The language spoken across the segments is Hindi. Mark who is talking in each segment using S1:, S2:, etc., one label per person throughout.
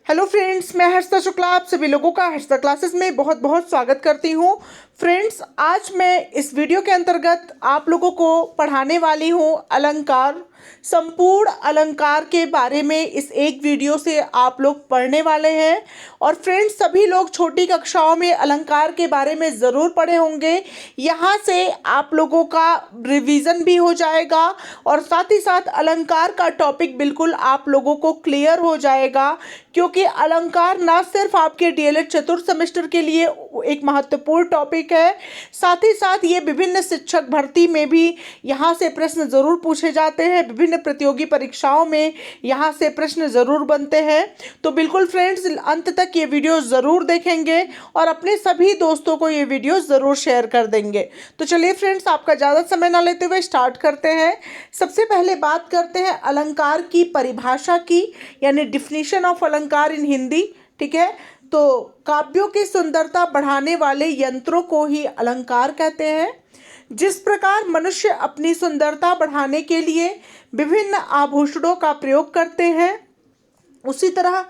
S1: हेलो फ्रेंड्स, मैं हर्षिता शुक्ला आप सभी लोगों का हर्षिता क्लासेस में बहुत बहुत स्वागत करती हूँ। फ्रेंड्स, आज मैं इस वीडियो के अंतर्गत आप लोगों को पढ़ाने वाली हूँ अलंकार। संपूर्ण अलंकार के बारे में इस एक वीडियो से आप लोग पढ़ने वाले हैं। और फ्रेंड्स, सभी लोग छोटी कक्षाओं में अलंकार के बारे में ज़रूर पढ़े होंगे। यहाँ से आप लोगों का रिवीजन भी हो जाएगा और साथ ही साथ अलंकार का टॉपिक बिल्कुल आप लोगों को क्लियर हो जाएगा, क्योंकि अलंकार ना सिर्फ आपके डीएलएड चतुर्थ सेमेस्टर के लिए एक महत्वपूर्ण टॉपिक है, साथ ही साथ ये विभिन्न शिक्षक भर्ती में भी यहाँ से प्रश्न ज़रूर पूछे जाते हैं। विभिन्न प्रतियोगी परीक्षाओं में यहाँ से प्रश्न ज़रूर बनते हैं। तो बिल्कुल फ्रेंड्स, अंत तक ये वीडियो ज़रूर देखेंगे और अपने सभी दोस्तों को ये वीडियो ज़रूर शेयर कर देंगे। तो चलिए फ्रेंड्स, आपका ज़्यादा समय ना लेते हुए स्टार्ट करते हैं। सबसे पहले बात करते हैं अलंकार की परिभाषा की, यानी डिफिनीशन ऑफ अलंकार इन हिंदी। ठीक है, तो काव्यों की सुंदरता बढ़ाने वाले यंत्रों को ही अलंकार कहते हैं। जिस प्रकार मनुष्य अपनी सुंदरता बढ़ाने के लिए विभिन्न आभूषणों का प्रयोग करते हैं, उसी तरह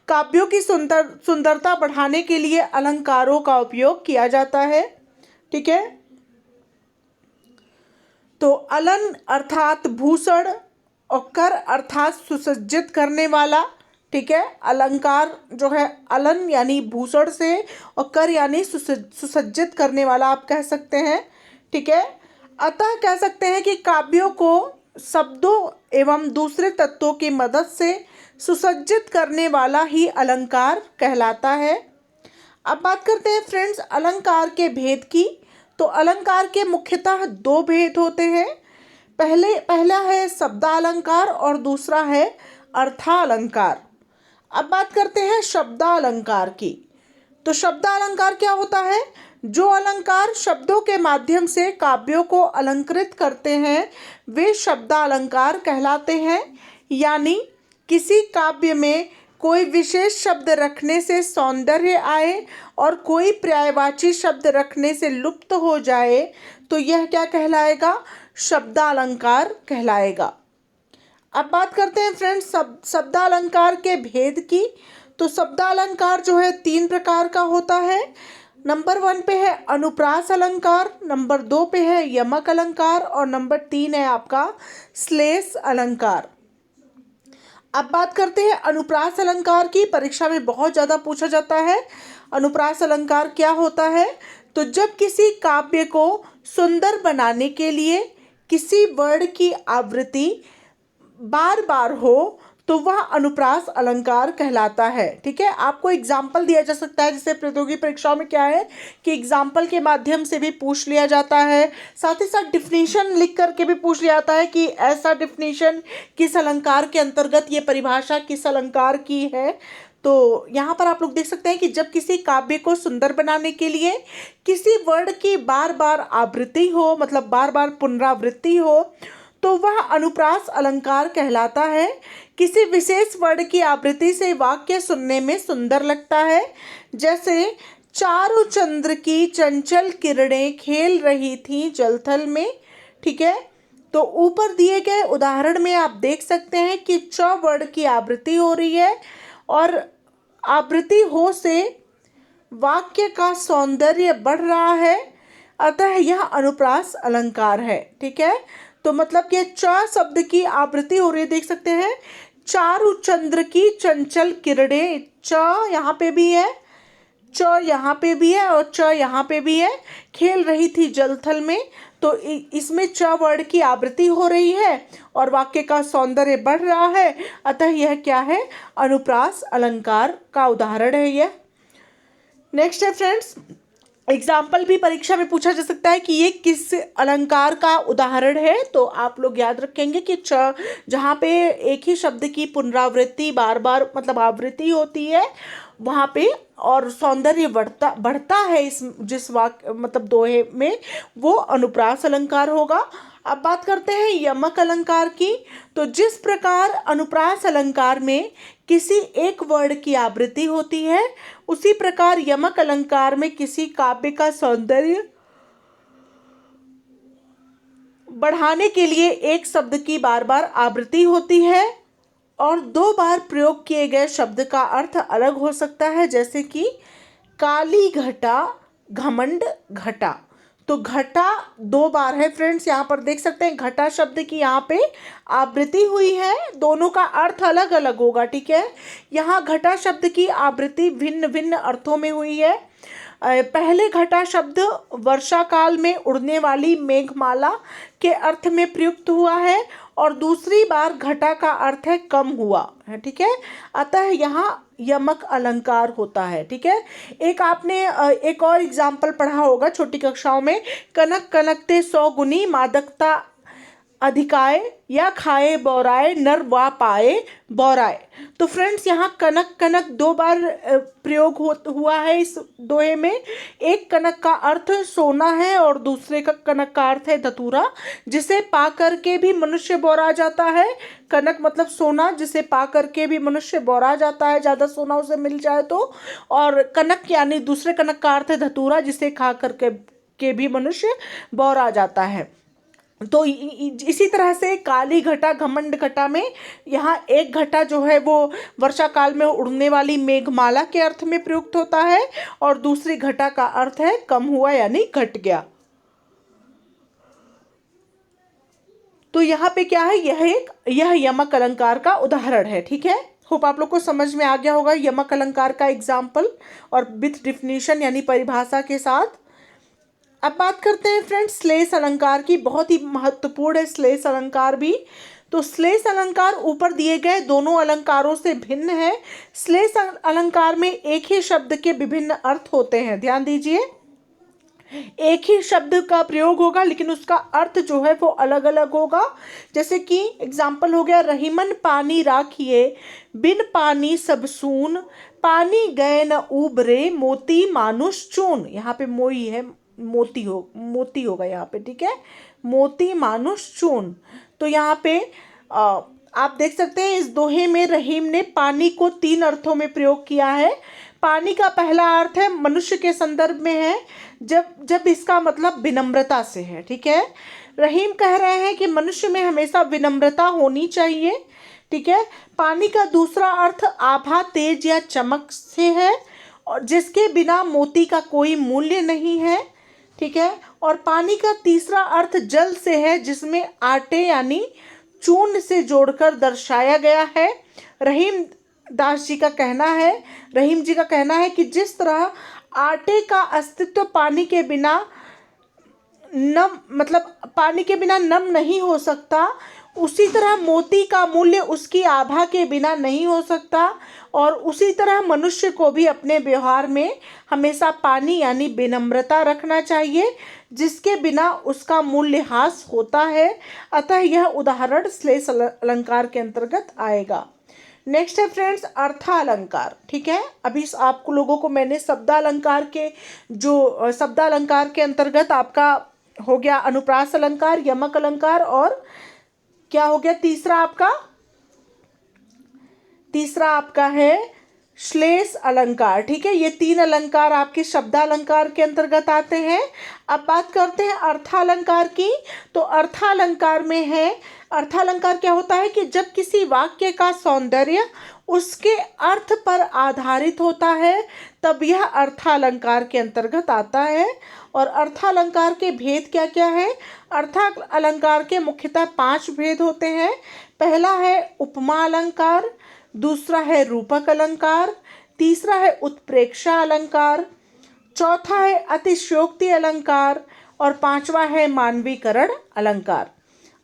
S1: काव्यों की सुंदरता बढ़ाने के लिए अलंकारों का उपयोग किया जाता है। ठीक है, तो अलन अर्थात भूषण और कर अर्थात सुसज्जित करने वाला। ठीक है, अलंकार जो है अलन यानी भूषण से और कर यानी सुसज्जित करने वाला आप कह सकते हैं। ठीक है, अतः कह सकते हैं कि काव्यों को शब्दों एवं दूसरे तत्वों की मदद से सुसज्जित करने वाला ही अलंकार कहलाता है। अब बात करते हैं फ्रेंड्स अलंकार के भेद की। तो अलंकार के मुख्यतः दो भेद होते हैं। पहला है शब्दालंकार और दूसरा है अर्थालंकार। अब बात करते हैं शब्दालंकार की। तो शब्दालंकार क्या होता है? जो अलंकार शब्दों के माध्यम से काव्यों को अलंकृत करते हैं वे शब्दालंकार कहलाते हैं। यानी किसी काव्य में कोई विशेष शब्द रखने से सौंदर्य आए और कोई पर्यायवाची शब्द रखने से लुप्त हो जाए तो यह क्या कहलाएगा? शब्दालंकार कहलाएगा। अब बात करते हैं फ्रेंड्स शब्दालंकार के भेद की। तो शब्दालंकार जो है तीन प्रकार का होता है। नंबर 1 पे है अनुप्रास अलंकार, नंबर 2 पे है यमक अलंकार और नंबर 3 है आपका श्लेष अलंकार। अब बात करते हैं अनुप्रास अलंकार की। परीक्षा में बहुत ज़्यादा पूछा जाता है अनुप्रास अलंकार क्या होता है। तो जब किसी काव्य को सुंदर बनाने के लिए किसी वर्ण की आवृत्ति बार बार हो तो वह अनुप्रास अलंकार कहलाता है। ठीक है, आपको एग्जाम्पल दिया जा सकता है, जैसे प्रतियोगी परीक्षाओं में क्या है कि एग्जाम्पल के माध्यम से भी पूछ लिया जाता है। साथ ही साथ डिफिनीशन लिख करके भी पूछ लिया जाता है कि ऐसा डिफिनीशन किस अलंकार के अंतर्गत, ये परिभाषा किस अलंकार की है। तो यहाँ पर आप लोग देख सकते हैं कि जब किसी काव्य को सुंदर बनाने के लिए किसी वर्ण की बार बार आवृत्ति हो, मतलब बार बार पुनरावृत्ति हो, तो वह अनुप्रास अलंकार कहलाता है। किसी विशेष वर्ण की आवृत्ति से वाक्य सुनने में सुंदर लगता है, जैसे चारु चंद्र की चंचल किरणें खेल रही थीं जलथल में। ठीक है, तो ऊपर दिए गए उदाहरण में आप देख सकते हैं कि च वर्ण की आवृत्ति हो रही है और आवृत्ति हो से वाक्य का सौंदर्य बढ़ रहा है, अतः यह अनुप्रास अलंकार है। ठीक है, तो मतलब कि च शब्द की आवृत्ति हो रही है, देख सकते हैं चारु चंद्र की चंचल किरणें, च यहाँ पे भी है, च यहाँ पे भी है और च यहाँ पे भी है, खेल रही थी जलथल में। तो इसमें च वर्ण की आवृत्ति हो रही है और वाक्य का सौंदर्य बढ़ रहा है, अतः यह क्या है? अनुप्रास अलंकार का उदाहरण है यह। नेक्स्ट है फ्रेंड्स, एग्जाम्पल भी परीक्षा में पूछा जा सकता है कि ये किस अलंकार का उदाहरण है। तो आप लोग याद रखेंगे कि जहाँ पे एक ही शब्द की पुनरावृत्ति बार बार मतलब आवृत्ति होती है वहाँ पे और सौंदर्य बढ़ता है इस जिस वाक्य मतलब दोहे में, वो अनुप्रास अलंकार होगा। अब बात करते हैं यमक अलंकार की। तो जिस प्रकार अनुप्रास अलंकार में किसी एक वर्ण की आवृत्ति होती है, उसी प्रकार यमक अलंकार में किसी काव्य का सौंदर्य बढ़ाने के लिए एक शब्द की बार बार आवृत्ति होती है और दो बार प्रयोग किए गए शब्द का अर्थ अलग हो सकता है, जैसे कि काली घटा, घमंड घटा। तो घटा दो बार है फ्रेंड्स, यहाँ पर देख सकते हैं घटा शब्द की यहाँ पे आवृत्ति हुई है, दोनों का अर्थ अलग अलग होगा, ठीक है। यहाँ घटा शब्द की आवृत्ति भिन्न भिन्न अर्थों में हुई है। पहले घटा शब्द वर्षा काल में उड़ने वाली मेघमाला के अर्थ में प्रयुक्त हुआ है, और दूसरी बार घटा का अर्थ है कम हुआ है, ठीक है। अतः यहाँ यमक अलंकार होता है, ठीक है। एक आपने एक और एग्जाम्पल पढ़ा होगा छोटी कक्षाओं में, कनक कनकते 100 गुनी मादकता अधिकाए, या खाए बौराए नर वा पाए बौराए। तो फ्रेंड्स यहाँ कनक कनक दो बार प्रयोग हुआ है इस दोहे में। एक कनक का अर्थ सोना है और दूसरे का कनक का अर्थ है धतूरा, जिसे पा करके भी मनुष्य बौरा जाता है। कनक मतलब सोना, जिसे पा करके भी मनुष्य बौरा जाता है, ज़्यादा सोना उसे मिल जाए तो। और कनक यानी दूसरे कनक का अर्थ है धतूरा, जिसे खा करके भी मनुष्य बौरा जाता है। तो इसी तरह से काली घटा, घमंड घटा में यहाँ एक घटा जो है वो वर्षा काल में उड़ने वाली मेघमाला के अर्थ में प्रयुक्त होता है, और दूसरी घटा का अर्थ है कम हुआ यानी घट गया। तो यहाँ पे क्या है, यह यमक अलंकार का उदाहरण है, ठीक है। होप आप लोग को समझ में आ गया होगा यमक अलंकार का एग्जाम्पल और विथ डिफिनीशन यानी परिभाषा के साथ। अब बात करते हैं फ्रेंड्स श्लेष अलंकार की, बहुत ही महत्वपूर्ण है श्लेष अलंकार भी। तो श्लेष अलंकार ऊपर दिए गए दोनों अलंकारों से भिन्न है। श्लेष अलंकार में एक ही शब्द के विभिन्न अर्थ होते हैं, ध्यान दीजिए। एक ही शब्द का प्रयोग होगा लेकिन उसका अर्थ जो है वो अलग अलग होगा। जैसे कि एग्जाम्पल हो गया, रहीमन पानी राखिए, बिन पानी सब सून, पानी गए न उबरे, मोती मानुष चून। यहाँ पे मोई है, मोती होगा यहाँ पे, ठीक है, मोती मानुष चून। तो यहाँ पे आप देख सकते हैं इस दोहे में रहीम ने पानी को 3 अर्थों में प्रयोग किया है। पानी का पहला अर्थ है मनुष्य के संदर्भ में है, जब इसका मतलब विनम्रता से है, ठीक है। रहीम कह रहे हैं कि मनुष्य में हमेशा विनम्रता होनी चाहिए, ठीक है। पानी का दूसरा अर्थ आभा, तेज या चमक से है, और जिसके बिना मोती का कोई मूल्य नहीं है, ठीक है। और पानी का तीसरा अर्थ जल से है, जिसमें आटे यानी चूर्ण से जोड़कर दर्शाया गया है। रहीम जी का कहना है कि जिस तरह आटे का अस्तित्व पानी के बिना नम नहीं हो सकता, उसी तरह मोती का मूल्य उसकी आभा के बिना नहीं हो सकता। और उसी तरह मनुष्य को भी अपने व्यवहार में हमेशा पानी यानी विनम्रता रखना चाहिए, जिसके बिना उसका मूल्यह्रास होता है। अतः यह उदाहरण श्लेष अलंकार के अंतर्गत आएगा। नेक्स्ट है फ्रेंड्स अर्थालंकार, ठीक है। अभी आपको लोगों को मैंने शब्दालंकार के अंतर्गत आपका हो गया अनुप्रास अलंकार, यमक अलंकार, और क्या हो गया तीसरा आपका है श्लेष अलंकार, ठीक है। ये 3 अलंकार आपके शब्दालंकार के अंतर्गत आते हैं। अब बात करते हैं अर्थालंकार की। तो अर्थालंकार क्या होता है कि जब किसी वाक्य का सौंदर्य उसके अर्थ पर आधारित होता है तब यह अर्थालंकार के अंतर्गत आता है। और अर्थालंकार के भेद क्या क्या है? अर्थालंकार के मुख्यतः 5 भेद होते हैं। पहला है उपमा अलंकार, दूसरा है रूपक अलंकार, तीसरा है उत्प्रेक्षा अलंकार, चौथा है अतिशयोक्ति अलंकार, और 5वां है मानवीकरण अलंकार।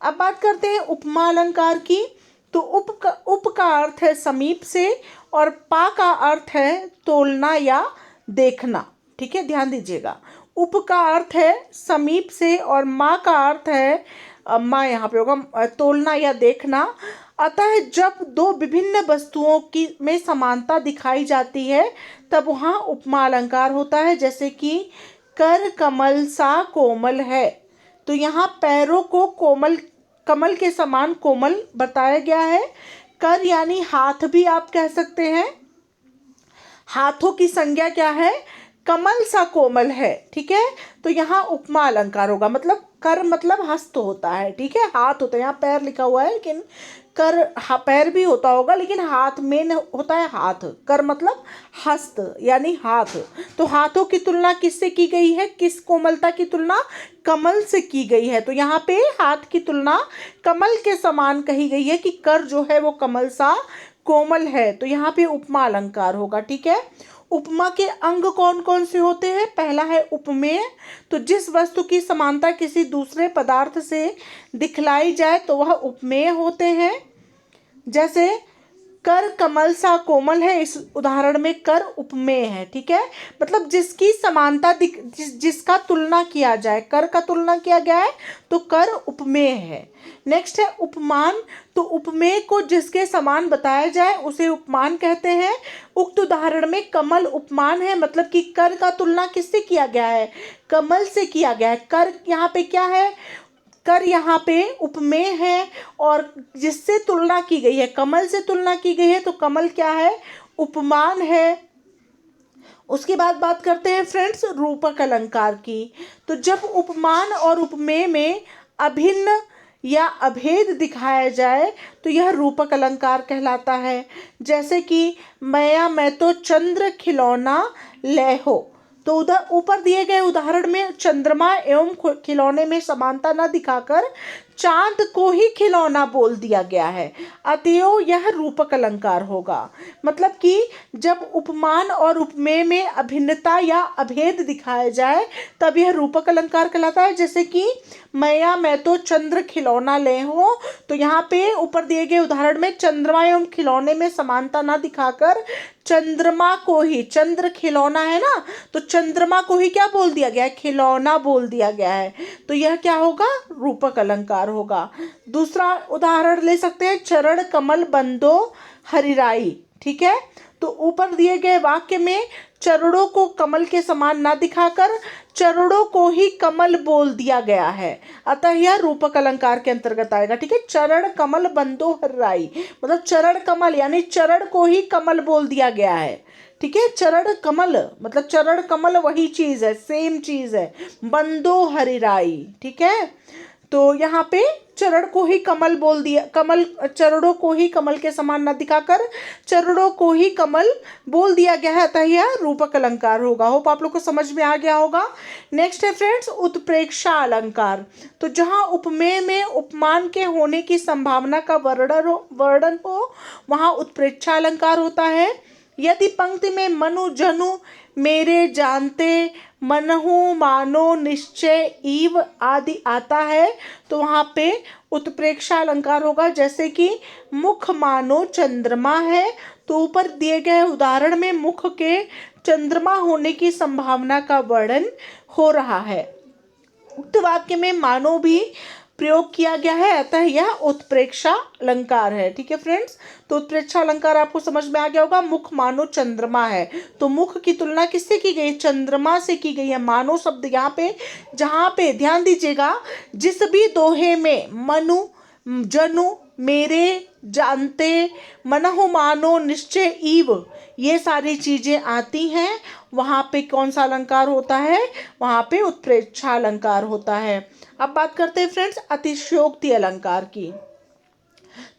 S1: अब बात करते हैं उपमा अलंकार की। तो उप का अर्थ है समीप से, और पा का अर्थ है तोलना या देखना, ठीक है, ध्यान दीजिएगा। उप का अर्थ है समीप से, और माँ का अर्थ है माँ यहाँ पे होगा तोलना या देखना। अतः जब 2 विभिन्न वस्तुओं की में समानता दिखाई जाती है तब वहाँ उपमा अलंकार होता है। जैसे कि कर कमल सा कोमल है, तो यहाँ पैरों को कमल के समान कोमल बताया गया है। कर यानी हाथ भी आप कह सकते हैं, हाथों की संज्ञा क्या है? कमल सा कोमल है, ठीक है। तो यहाँ उपमा अलंकार होगा, मतलब कर मतलब हस्त होता है, ठीक है, हाथ होता है, यहाँ पैर लिखा हुआ है लेकिन कर पैर भी होता होगा, लेकिन हाथ मेन होता है हाथ। कर मतलब हस्त यानी हाथ। तो हाथों की तुलना किससे की गई है, किस कोमलता की तुलना, कमल से की गई है। तो यहाँ पे हाथ की तुलना कमल के समान कही गई है कि कर जो है वो कमल सा कोमल है। तो यहाँ पे उपमा अलंकार होगा। ठीक है, उपमा के अंग कौन कौन से होते हैं। पहला है उपमेय। तो जिस वस्तु की समानता किसी दूसरे पदार्थ से दिखलाई जाए तो वह उपमेय होते हैं। जैसे कर कमल सा कोमल है, इस उदाहरण में कर उपमेय है। ठीक है, मतलब जिसकी समानता जिसका तुलना किया जाए, कर का तुलना किया गया है तो कर उपमेय है। नेक्स्ट है उपमान। तो उपमेय को जिसके समान बताया जाए उसे उपमान कहते हैं। उक्त उदाहरण में कमल उपमान है, मतलब कि कर का तुलना किससे किया गया है, कमल से किया गया है। कर यहाँ पे क्या है, कर यहाँ पे उपमेय है, और जिससे तुलना की गई है, कमल से तुलना की गई है, तो कमल क्या है, उपमान है। उसके बाद बात करते हैं फ्रेंड्स रूपक अलंकार की। तो जब उपमान और उपमेय में अभिन्न या अभेद दिखाया जाए तो यह रूपक अलंकार कहलाता है। जैसे कि मैं तो चंद्र खिलौना ले हो। तो उधर ऊपर दिए गए उदाहरण में चंद्रमा एवं खिलौने में समानता न दिखाकर चांद को ही खिलौना बोल दिया गया है, अतएव यह रूपक अलंकार होगा। मतलब कि जब उपमान और उपमेय में अभिन्नता या अभेद दिखाया जाए तब यह रूपक अलंकार कहलाता है। जैसे कि मैं तो चंद्र खिलौना ले हो। तो यहाँ पे ऊपर दिए गए उदाहरण में चंद्रमा एवं खिलौने में समानता न दिखाकर चंद्रमा को ही, चंद्र खिलौना है ना, तो चंद्रमा को ही क्या बोल दिया गया है, खिलौना बोल दिया गया है। तो यह क्या होगा, रूपक अलंकार होगा। दूसरा उदाहरण ले सकते हैं चरण कमल बंदो हरिराई। ठीक है, तो ऊपर दिए गए वाक्य में चरणों को कमल के समान ना दिखाकर चरणों को ही कमल बोल दिया गया है, अतः यह रूपक अलंकार के अंतर्गत आएगा। ठीक है, चरण कमल बंदो हरिराई मतलब चरण कमल यानी चरण को ही कमल बोल दिया गया है। ठीक है, चरण कमल मतलब चरण कमल वही चीज है, सेम चीज है, बंदो हरिराई। ठीक है, तो यहाँ पे चरण को ही कमल बोल दिया, कमल चरणों को ही कमल के समान न दिखाकर चरणों को ही कमल बोल दिया गया है, अतः यह रूपक अलंकार होगा। होप आप लोग को समझ में आ गया होगा। नेक्स्ट है फ्रेंड्स उत्प्रेक्षा अलंकार। तो जहाँ उपमेय में उपमान के होने की संभावना का वर्णन हो वहाँ उत्प्रेक्षा अलंकार होता है। यदि पंक्ति में मनु जनु मेरे जानते मनहु मानो निश्चय इव आदि आता है तो वहाँ पे उत्प्रेक्षा अलंकार होगा। जैसे कि मुख मानो चंद्रमा है, तो ऊपर दिए गए उदाहरण में मुख के चंद्रमा होने की संभावना का वर्णन हो रहा है। उक्त वाक्य में मानो भी प्रयोग किया गया है, अतः यह उत्प्रेक्षा अलंकार है। ठीक है फ्रेंड्स, तो उत्प्रेक्षा अलंकार आपको समझ में आ गया होगा। मुख मानो चंद्रमा है, तो मुख की तुलना किससे की गई, चंद्रमा से की गई है। मानो शब्द यहाँ पे, जहाँ पे ध्यान दीजिएगा, जिस भी दोहे में मनु जनु मेरे जानते मनहु मानो निश्चय इव ये सारी चीजें आती हैं, वहाँ पे कौन सा अलंकार होता है, वहाँ पे उत्प्रेक्षा अलंकार होता है। अब बात करते हैं फ्रेंड्स अतिशयोक्ति अलंकार की।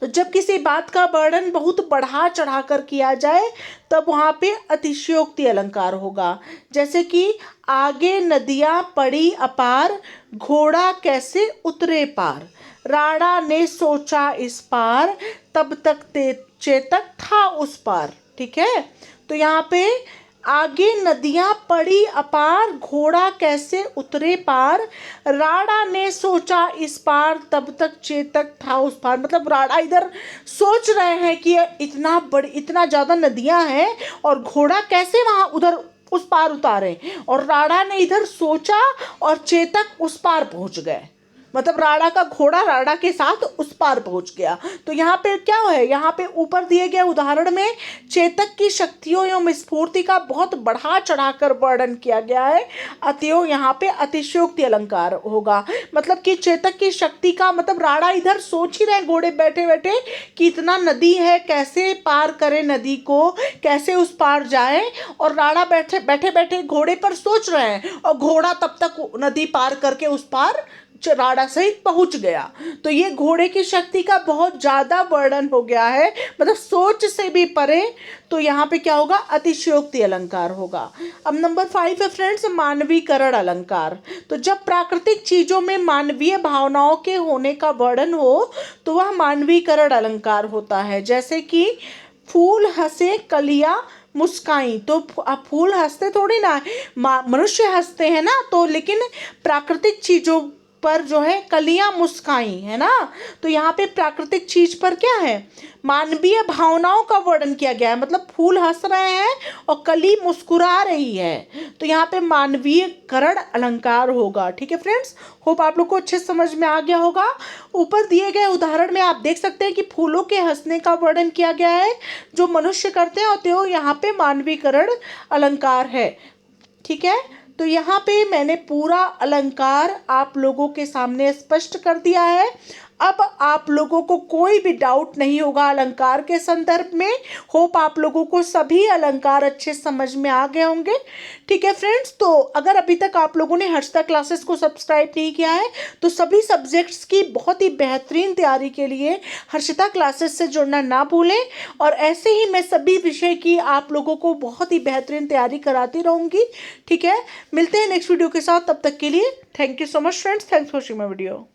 S1: तो जब किसी बात का वर्णन बहुत बढ़ा चढ़ाकर किया जाए तब वहाँ पे अतिशयोक्ति अलंकार होगा। जैसे कि आगे नदियाँ पड़ी अपार घोड़ा कैसे उतरे पार, राणा ने सोचा इस पार तब तक चेतक था उस पार। ठीक है, तो यहाँ पे आगे नदियां पड़ी अपार घोड़ा कैसे उतरे पार, राणा ने सोचा इस पार तब तक चेतक था उस पार। मतलब राणा इधर सोच रहे हैं कि इतना ज़्यादा नदियां हैं और घोड़ा कैसे वहाँ उधर उस पार उतारे, और राणा ने इधर सोचा और चेतक उस पार पहुँच गए। मतलब राणा का घोड़ा राणा के साथ उस पार पहुंच गया। तो यहाँ पे क्या है, यहाँ पे ऊपर दिए गए उदाहरण में चेतक की शक्तियों एवं स्फूर्ति का बहुत बढ़ा चढ़ाकर वर्णन किया गया है, अतएव यहाँ पे अतिशयोक्ति अलंकार होगा। मतलब कि चेतक की शक्ति का मतलब राणा इधर सोच ही रहे घोड़े बैठे बैठे कि इतना नदी है, कैसे पार करे नदी को, कैसे उस पार जाए, और राणा बैठे बैठे घोड़े पर सोच रहे हैं और घोड़ा तब तक नदी पार करके उस पार राड़ा सहित पहुंच गया। तो ये घोड़े की शक्ति का बहुत ज़्यादा वर्णन हो गया है, मतलब सोच से भी परे। तो यहाँ पे क्या होगा, अतिशयोक्ति अलंकार होगा। अब नंबर 5 है फ्रेंड्स, मानवीकरण अलंकार। तो जब प्राकृतिक चीज़ों में मानवीय भावनाओं के होने का वर्णन हो तो वह मानवीकरण अलंकार होता है। जैसे कि फूल हंसे कलियां मुस्काई, तो अब फूल हंसते थोड़ी ना, मनुष्य हंसते हैं ना, तो लेकिन प्राकृतिक चीज़ों पर जो है कलियां मुस्काई है ना। तो यहाँ पे प्राकृतिक चीज पर क्या है, मानवीय भावनाओं का वर्णन किया गया है, मतलब फूल हंस रहे हैं और कली मुस्कुरा रही है। तो यहाँ पे मानवीयकरण अलंकार होगा। ठीक है फ्रेंड्स, होप आप लोग को अच्छे समझ में आ गया होगा। ऊपर दिए गए उदाहरण में आप देख सकते हैं कि फूलों के हंसने का वर्णन किया गया है जो मनुष्य करते हैं, और तो यहाँ पे मानवीकरण अलंकार है। ठीक है, तो यहाँ पे मैंने पूरा अलंकार आप लोगों के सामने स्पष्ट कर दिया है। अब आप लोगों को कोई भी डाउट नहीं होगा अलंकार के संदर्भ में। होप आप लोगों को सभी अलंकार अच्छे समझ में आ गए होंगे। ठीक है फ्रेंड्स, तो अगर अभी तक आप लोगों ने हर्षिता क्लासेस को सब्सक्राइब नहीं किया है तो सभी सब्जेक्ट्स की बहुत ही बेहतरीन तैयारी के लिए हर्षिता क्लासेस से जुड़ना ना भूलें। और ऐसे ही मैं सभी विषय की आप लोगों को बहुत ही बेहतरीन तैयारी कराती रहूँगी। ठीक है, मिलते हैं नेक्स्ट वीडियो के साथ, तब तक के लिए thank you so much friends, thanks for watching my video.